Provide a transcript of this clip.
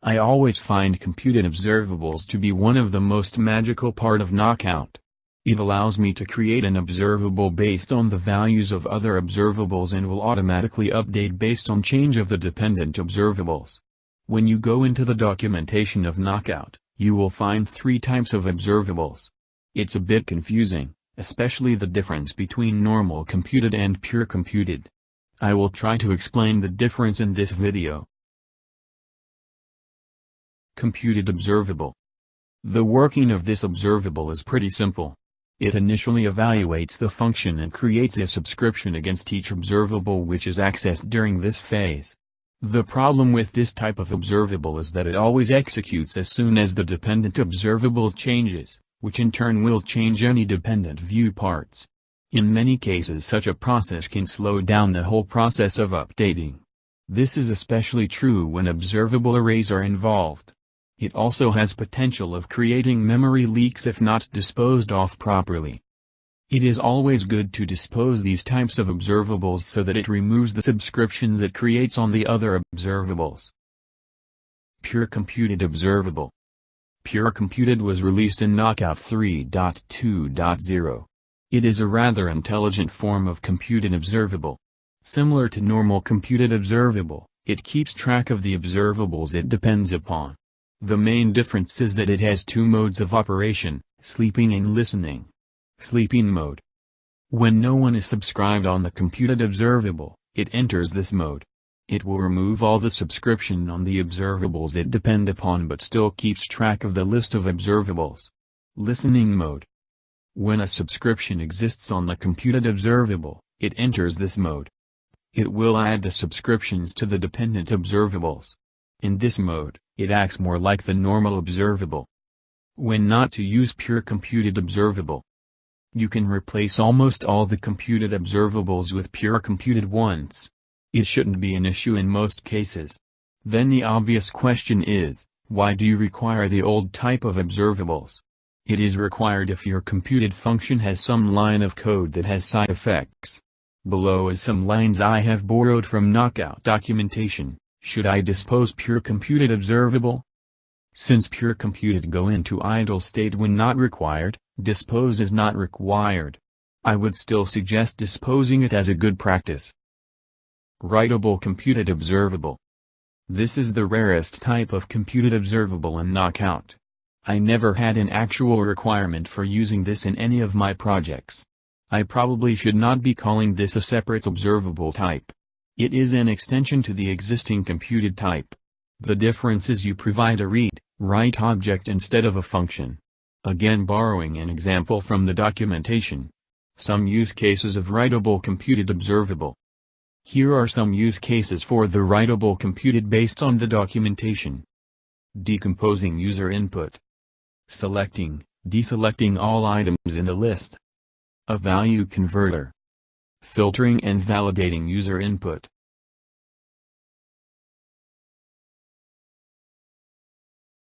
I always find computed observables to be one of the most magical part of Knockout. It allows me to create an observable based on the values of other observables and will automatically update based on change of the dependent observables. When you go into the documentation of Knockout, you will find 3 types of observables. It's a bit confusing, especially the difference between normal computed and pure computed. I will try to explain the difference in this video. Computed observable. The working of this observable is pretty simple. It initially evaluates the function and creates a subscription against each observable which is accessed during this phase. The problem with this type of observable is that it always executes as soon as the dependent observable changes, which in turn will change any dependent view parts. In many cases such a process can slow down the whole process of updating. This is especially true when observable arrays are involved. It also has potential of creating memory leaks if not disposed of properly. It is always good to dispose these types of observables so that it removes the subscriptions it creates on the other observables. Pure computed observable. Pure computed was released in Knockout 3.2.0. It is a rather intelligent form of computed observable. Similar to normal computed observable, it keeps track of the observables it depends upon. The main difference is that it has 2 modes of operation, sleeping and listening. Sleeping mode. When no one is subscribed on the computed observable, it enters this mode. It will remove all the subscription on the observables it depend upon but still keeps track of the list of observables. Listening mode. When a subscription exists on the computed observable, it enters this mode. It will add the subscriptions to the dependent observables. In this mode, it acts more like the normal observable. When not to use pure computed observable, you can replace almost all the computed observables with pure computed ones. It shouldn't be an issue in most cases. Then the obvious question is, why do you require the old type of observables? It is required if your computed function has some line of code that has side effects. Below is some lines I have borrowed from Knockout documentation. Should I dispose pure computed observable? Since pure computed go into idle state when not required, dispose is not required. I would still suggest disposing it as a good practice. Writable computed observable. This is the rarest type of computed observable in Knockout. I never had an actual requirement for using this in any of my projects. I probably should not be calling this a separate observable type. It is an extension to the existing computed type. The difference is you provide a read/write object instead of a function. Again, borrowing an example from the documentation. Some use cases of writable computed observable. Here are some use cases for the writable computed based on the documentation. Decomposing user input. Selecting, deselecting all items in a list. A value converter. Filtering and validating user input.